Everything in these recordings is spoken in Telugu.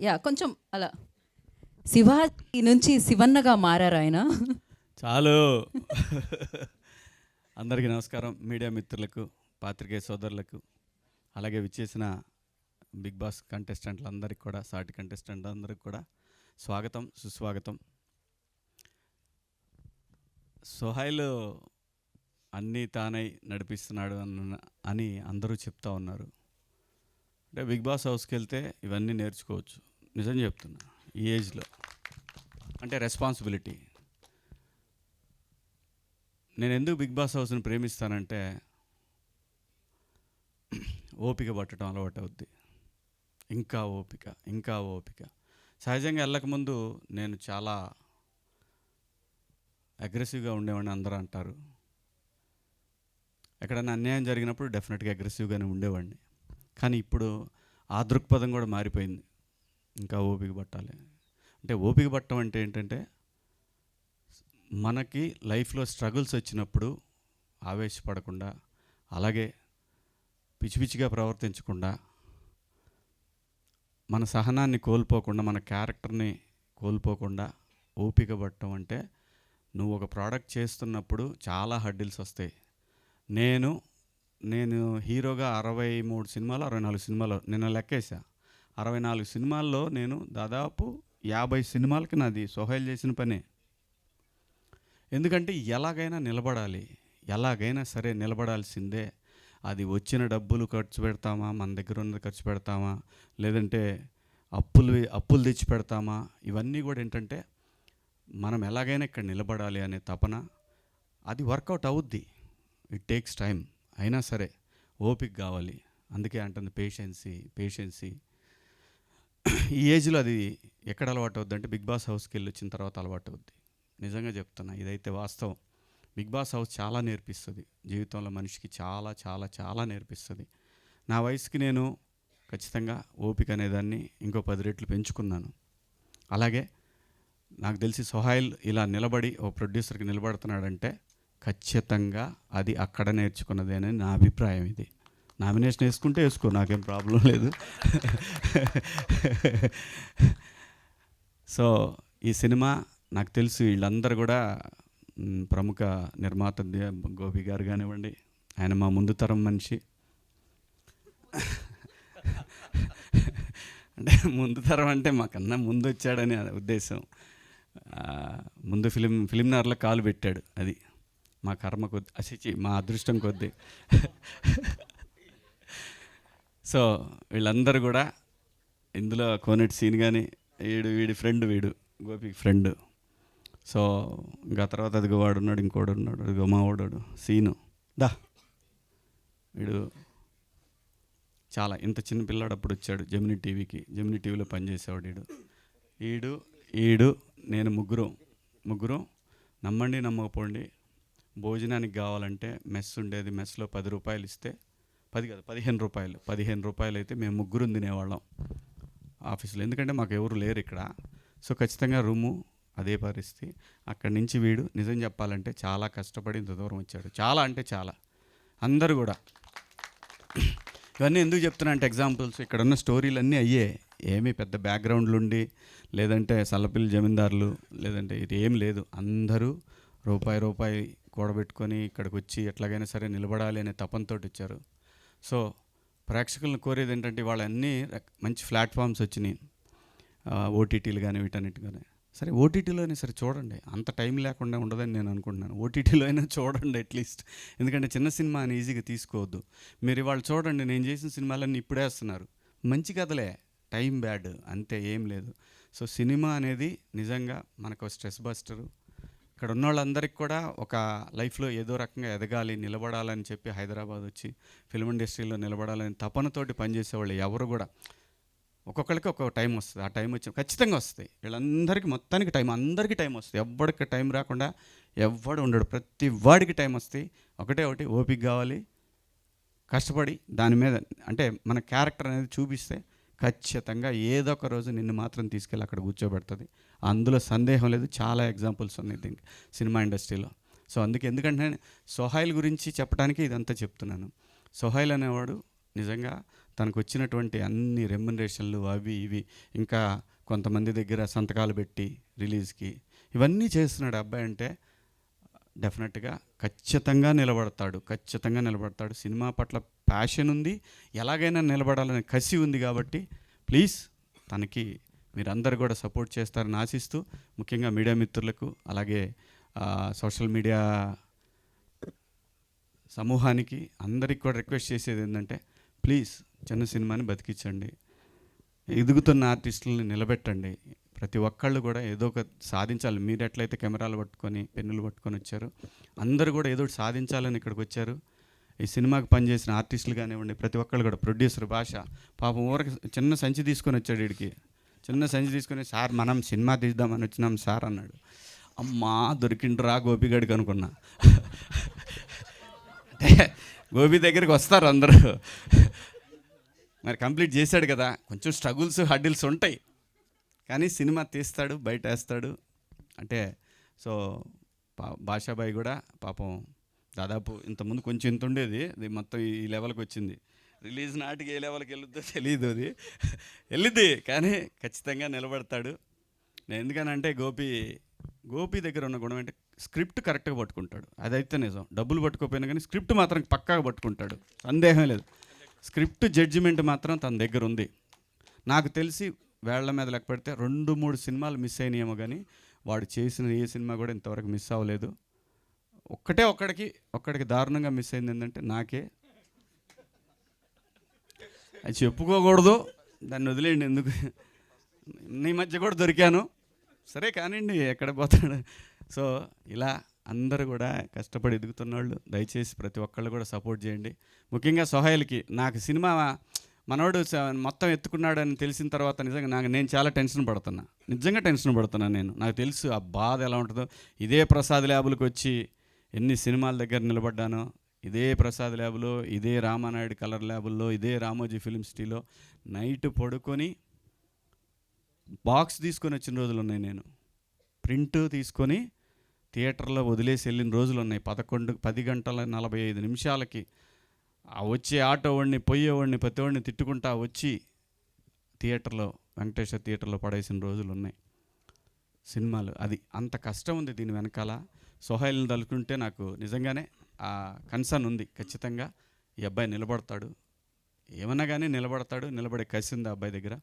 యా కొంచెం అలా శివాజీ నుంచి శివన్నగా మారారు ఆయన. చాలు. అందరికీ నమస్కారం. మీడియా మిత్రులకు, పాత్రికేయ సోదరులకు, అలాగే విచ్చేసిన బిగ్ బాస్ కంటెస్టెంట్లందరికీ కూడా, సాటి కంటెస్టెంట్లందరికీ కూడా స్వాగతం, సుస్వాగతం. సోహైల్ అన్నీ తానై నడిపిస్తున్నాడు అని అందరూ చెప్తా ఉన్నారు. అంటే బిగ్ బాస్ హౌస్కి వెళ్తే ఇవన్నీ నేర్చుకోవచ్చు. నిజం చెప్తున్నా, ఈ ఏజ్లో అంటే రెస్పాన్సిబిలిటీ. నేను ఎందుకు బిగ్ బాస్ హౌస్ని ప్రేమిస్తానంటే ఓపిక పట్టడం అలవాటు అవుద్ది. ఇంకా ఓపిక, ఇంకా ఓపిక. సహజంగా వెళ్ళకముందు నేను చాలా అగ్రెసివ్గా ఉండేవాడిని అందరూ అంటారు. ఎక్కడైనా అన్యాయం జరిగినప్పుడు డెఫినెట్గా అగ్రెసివ్గానే ఉండేవాడిని. కానీ ఇప్పుడు ఆ దృక్పథం కూడా మారిపోయింది. ఇంకా ఓపిక పట్టాలి అంటే, ఓపిక పట్టడం అంటే ఏంటంటే, మనకి లైఫ్లో స్ట్రగుల్స్ వచ్చినప్పుడు ఆవేశపడకుండా, అలాగే పిచ్చి పిచ్చిగా ప్రవర్తించకుండా, మన సహనాన్ని కోల్పోకుండా, మన క్యారెక్టర్ని కోల్పోకుండా ఓపిక పట్టడం అంటే, నువ్వు ఒక ప్రోడక్ట్ చేస్తున్నప్పుడు చాలా హడ్డిల్స్ వస్తాయి. నేను హీరోగా 63 సినిమాలు 64 సినిమాలు నిన్న లెక్కేసా. 64 సినిమాల్లో నేను దాదాపు 50 సినిమాలకి నాది సోహైల్ చేసిన పనే. ఎందుకంటే ఎలాగైనా నిలబడాలి, ఎలాగైనా సరే నిలబడాల్సిందే. అది వచ్చిన డబ్బులు ఖర్చు పెడతామా, మన దగ్గర ఉన్నది ఖర్చు పెడతామా, లేదంటే అప్పులు తెచ్చి పెడతామా, ఇవన్నీ కూడా ఏంటంటే మనం ఎలాగైనా ఇక్కడ నిలబడాలి అనే తపన. అది వర్కౌట్ అవుద్ది. It takes time. అయినా సరే ఓపిక కావాలి. అందుకే అంటుంది పేషెన్సీ. ఈ ఏజ్లో అది ఎక్కడ అలవాటు అవుద్ది అంటే, బిగ్ బాస్ హౌస్కి వెళ్ళి వచ్చిన తర్వాత అలవాటు అవుద్ది. నిజంగా చెప్తున్నా, ఇదైతే వాస్తవం. బిగ్ బాస్ హౌస్ చాలా నేర్పిస్తుంది జీవితంలో, మనిషికి చాలా చాలా చాలా నేర్పిస్తుంది. నా వయసుకి నేను ఖచ్చితంగా ఓపిక అనేదాన్ని ఇంకో 10 రెట్లు పెంచుకున్నాను. అలాగే నాకు తెలిసి సోహైల్ ఇలా నిలబడి ఓ ప్రొడ్యూసర్కి నిలబడుతున్నాడంటే ఖచ్చితంగా అది అక్కడ నేర్చుకున్నదేనని నా అభిప్రాయం. ఇది నామినేషన్ వేసుకుంటే వేసుకో, నాకేం ప్రాబ్లం లేదు. సో ఈ సినిమా నాకు తెలుసు వీళ్ళందరూ కూడా ప్రముఖ నిర్మాత గోపి గారు కానివ్వండి, ఆయన మా ముందు తరం మనిషి. అంటే ముందు తరం అంటే మాకన్నా ముందు వచ్చాడని ఉద్దేశం. ముందు ఫిలింనగర్లో కాలు పెట్టాడు. అది మా కర్మ కొద్ది, మా అదృష్టం కొద్ది. సో వీళ్ళందరూ కూడా ఇందులో కోనేటి సీన్ కానీ, వీడి ఫ్రెండ్, గోపి ఫ్రెండ్. సో ఇంకా తర్వాత అదిగో వాడు ఉన్నాడు, ఇంకోడు ఉన్నాడు, అదిగో మా వాడు సీను వీడు చాలా ఇంత చిన్న పిల్లాడు అప్పుడు వచ్చాడు జెమినీ టీవీలో పనిచేసేవాడు. ఈడు నేను ముగ్గురం నమ్మండి నమ్మకపోండి, భోజనానికి కావాలంటే మెస్ ఉండేది. మెస్లో 10 రూపాయలు ఇస్తే, 15 రూపాయలు అయితే మేము ముగ్గురు తినేవాళ్ళం ఆఫీసులో. ఎందుకంటే మాకు ఎవరు లేరు ఇక్కడ. సో ఖచ్చితంగా రూము అదే పరిస్థితి. అక్కడి నుంచి వీడు నిజం చెప్పాలంటే చాలా కష్టపడి ఇంత దూరం వచ్చాడు. చాలా అంటే చాలా. అందరూ కూడా ఇవన్నీ ఎందుకు చెప్తున్నా అంటే ఎగ్జాంపుల్స్, ఇక్కడ ఉన్న స్టోరీలు అన్నీ అయ్యే. ఏమీ పెద్ద బ్యాక్గ్రౌండ్లు ఉండి, లేదంటే సల్లపిల్లి జమీందారులు, లేదంటే ఇది ఏం లేదు. అందరూ రూపాయి కూడబెట్టుకొని ఇక్కడికి వచ్చి ఎట్లాగైనా సరే నిలబడాలి అనే తపంతో వచ్చారు. సో ప్రేక్షకులను కోరేది ఏంటంటే, వాళ్ళ అన్నీ మంచి ప్లాట్ఫామ్స్ వచ్చినాయి, ఓటీటీలు కానీ వీటన్నిటి కానీ. సరే ఓటీటీలో అయినా సరే చూడండి, అంత టైం లేకుండా ఉండదని నేను అనుకుంటున్నాను. ఓటీటీలో అయినా చూడండి అట్లీస్ట్. ఎందుకంటే చిన్న సినిమా అని ఈజీగా తీసుకోవద్దు. మీరు ఇవాళ చూడండి, నేను చేసిన సినిమాలన్నీ ఇప్పుడే వేస్తున్నారు. మంచి కథలే, టైం బ్యాడ్ అంతే, ఏం లేదు. సో సినిమా అనేది నిజంగా మనకు స్ట్రెస్ బస్టరు. ఇక్కడ ఉన్న వాళ్ళందరికీ కూడా ఒక లైఫ్లో ఏదో రకంగా ఎదగాలి, నిలబడాలని చెప్పి హైదరాబాద్ వచ్చి ఫిల్మ్ ఇండస్ట్రీలో నిలబడాలని తపనతోటి పనిచేసేవాళ్ళు ఎవరు కూడా, ఒక్కొక్కరికి ఒక్కొక్క టైం వస్తుంది. ఆ టైం వచ్చి ఖచ్చితంగా వస్తాయి. వీళ్ళందరికీ మొత్తానికి టైం, అందరికీ టైం వస్తుంది. ఎవ్వడికి టైం రాకుండా ఎవ్వడు ఉండడు. ప్రతి వాడికి టైం వస్తాయి. ఒకటి ఓపిక కావాలి, కష్టపడి దాని మీద అంటే మన క్యారెక్టర్ అనేది చూపిస్తే ఖచ్చితంగా ఏదో ఒక రోజు నిన్ను మాత్రం తీసుకెళ్ళి అక్కడ కూర్చోబెడుతుంది. అందులో సందేహం లేదు. చాలా ఎగ్జాంపుల్స్ ఉన్నాయి దీనికి సినిమా ఇండస్ట్రీలో. సో ఎందుకంటే సోహైల్ గురించి చెప్పడానికి ఇదంతా చెప్తున్నాను. సోహైల్ అనేవాడు నిజంగా తనకు వచ్చినటువంటి అన్ని రెమ్యునరేషన్లు అవి ఇవి ఇంకా కొంతమంది దగ్గర సంతకాలు పెట్టి రిలీజ్కి ఇవన్నీ చేస్తున్నాడు అబ్బాయి అంటే డెఫినెట్గా ఖచ్చితంగా నిలబడతాడు. సినిమా పట్ల ప్యాషన్ ఉంది, ఎలాగైనా నిలబడాలనే కసి ఉంది. కాబట్టి ప్లీజ్ తనకి మీరందరూ కూడా సపోర్ట్ చేస్తారని ఆశిస్తూ, ముఖ్యంగా మీడియా మిత్రులకు అలాగే సోషల్ మీడియా సమూహానికి అందరికి కూడా రిక్వెస్ట్ చేసేది ఏంటంటే ప్లీజ్ చిన్న సినిమాని బతికించండి, ఎదుగుతున్న ఆర్టిస్టులని నిలబెట్టండి. ప్రతి ఒక్కళ్ళు కూడా ఏదో ఒక సాధించాలి. మీరు ఎట్లయితే కెమెరాలు పట్టుకొని పెన్నులు పట్టుకొని వచ్చారు, అందరూ కూడా ఏదో ఒకటి సాధించాలని ఇక్కడికి వచ్చారు. ఈ సినిమాకి పనిచేసిన ఆర్టిస్టులు కానివ్వండి, ప్రతి ఒక్కళ్ళు కూడా, ప్రొడ్యూసర్ భాష పాపం ఊరికి చిన్న సంచి తీసుకొని వచ్చాడు. వీడికి చిన్న సంచి తీసుకొని, సార్ మనం సినిమా తీద్దామని వచ్చినాం సార్ అన్నాడు. అమ్మా దొరికిండ్రా గోపిగడికి అనుకున్నా. అంటే గోపి దగ్గరికి వస్తారు అందరూ, మరి కంప్లీట్ చేశాడు కదా. కొంచెం స్ట్రగుల్స్ హడ్డిల్స్ ఉంటాయి, కానీ సినిమా తీస్తాడు, బయట వేస్తాడు. అంటే సో భాషాబాయి కూడా పాపం దాదాపు ఇంతకుముందు కొంచెం ఇంత ఉండేది, అది మొత్తం ఈ లెవెల్కి వచ్చింది. రిలీజ్ నాటికి ఏ లెవెల్కి వెళ్ళొద్దో తెలియదు, అది వెళ్ళిద్ది, కానీ ఖచ్చితంగా నిలబడతాడు. నేను ఎందుకనంటే గోపి దగ్గర ఉన్న గుణం అంటే స్క్రిప్ట్ కరెక్ట్గా పట్టుకుంటాడు, అదైతే నిజం. డబ్బులు పట్టుకోపోయినా కానీ స్క్రిప్ట్ మాత్రం పక్కాగా పట్టుకుంటాడు, సందేహం లేదు. స్క్రిప్ట్ జడ్జిమెంట్ మాత్రం తన దగ్గర ఉంది. నాకు తెలిసి వేళ్ల మీద లెక్క పెడితే 2-3 సినిమాలు మిస్ అయినాయేమో, కానీ వాడు చేసిన ఏ సినిమా కూడా ఇంతవరకు మిస్ అవ్వలేదు. ఒక్కడికి దారుణంగా మిస్ అయింది ఏంటంటే నాకే, అది చెప్పుకోకూడదు, దాన్ని వదిలేయండి, ఎందుకు నీ మధ్య కూడా దొరికాను, సరే కానివ్వండి, ఎక్కడ పోతాడు. సో ఇలా అందరూ కూడా కష్టపడి ఎదుగుతున్నవాళ్ళు, దయచేసి ప్రతి ఒక్కళ్ళు కూడా సపోర్ట్ చేయండి. ముఖ్యంగా సోహైల్కి, నాకు సినిమా మనోడు మొత్తం ఎత్తుకున్నాడని తెలిసిన తర్వాత నిజంగా నేను చాలా టెన్షన్ పడుతున్నా. నాకు తెలుసు ఆ బాధ ఎలా ఉంటుందో. ఇదే ప్రసాద్ ల్యాబులకు వచ్చి ఎన్ని సినిమాల దగ్గర నిలబడ్డానో, ఇదే ప్రసాద్ ల్యాబులో, ఇదే రామానాయుడు కలర్ ల్యాబుల్లో, ఇదే రామోజీ ఫిల్మ్ సిటీలో నైట్ పడుకొని బాక్స్ తీసుకొని వచ్చిన రోజులు ఉన్నాయి. నేను ప్రింట్ తీసుకొని థియేటర్లో వదిలేసి వెళ్ళిన రోజులు ఉన్నాయి. 10 గంటల 45 నిమిషాలకి ఆ వచ్చే ఆటో వాడిని, పోయేవాడిని, ప్రతివాడిని తిట్టుకుంటా వచ్చి థియేటర్లో, వెంకటేశ్వర థియేటర్లో పడేసిన రోజులు ఉన్నాయి. సినిమాలు అది అంత కష్టం ఉంది దీని వెనకాల. సోహైల్ని తలుచుకుంటే నాకు నిజంగానే ఆ కన్సర్న్ ఉంది. ఖచ్చితంగా ఈ అబ్బాయి నిలబడతాడు, ఏమన్నా కానీ నిలబడే కసి ఉంది ఆ అబ్బాయి దగ్గర.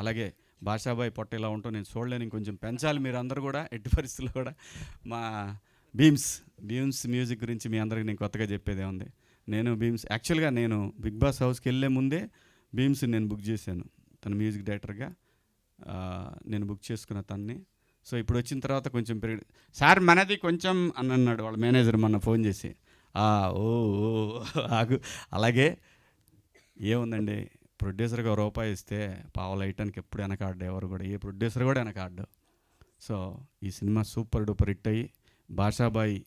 అలాగే భాషాబాయి పొట్ట ఇలా ఉంటూ నేను చూడలేను, ఇంకొంచెం పెంచాలి మీరు అందరూ కూడా. ఎట్టి పరిస్థితుల్లో కూడా మా బీమ్స్ మ్యూజిక్ గురించి మీ అందరికి నేను కొత్తగా చెప్పేదే ఉంది. నేను యాక్చువల్గా నేను బిగ్ బాస్ హౌస్కి వెళ్ళే ముందే బీమ్స్ నేను బుక్ చేశాను, తన మ్యూజిక్ డైరెక్టర్గా నేను బుక్ చేసుకున్న తన్ని. సో ఇప్పుడు వచ్చిన తర్వాత కొంచెం సార్ మనది కొంచెం అని అన్నాడు వాళ్ళ మేనేజర్ మొన్న ఫోన్ చేసి. ఆగు. అలాగే ఏముందండి, ప్రొడ్యూసర్గా రూపాయి ఇస్తే పావులు వేయటానికి ఎప్పుడు వెనకాడ్డు, ఎవరు కూడా, ఏ ప్రొడ్యూసర్ కూడా వెనకాడ్డు. సో ఈ సినిమా సూపర్ డూపర్ హిట్ అయ్యి భాషాబాయి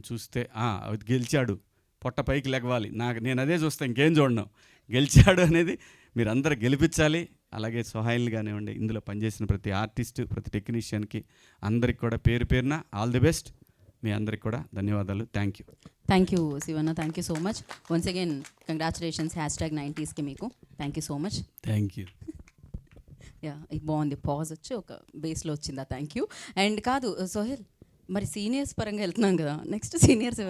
చూస్తే అది గెలిచాడు, పొట్ట పైకి లెగవాలి. నేను అదే చూస్తాను, ఇంకేం చూడను. గెలిచాడు అనేది మీరు అందరూ గెలిపించాలి. అలాగే సోహైల్ కానివ్వండి, ఇందులో పనిచేసిన ప్రతి ఆర్టిస్టు, ప్రతి టెక్నీషియన్కి అందరికి కూడా పేరు పేరున ఆల్ ది బెస్ట్. మీ అందరికి కూడా ధన్యవాదాలు. Thank you Shivanna, thank you so much. Once again congratulations #90sకి మీకు. Thank you so much. Thank you. Yeah, బాగుంది, పాజ్ వచ్చి ఒక బేస్లో వచ్చిందా. Thank you. అండ్ కాదు సోహెల్, మరి సీనియర్స్ పరంగా వెళ్తున్నాం కదా, నెక్స్ట్ సీనియర్స్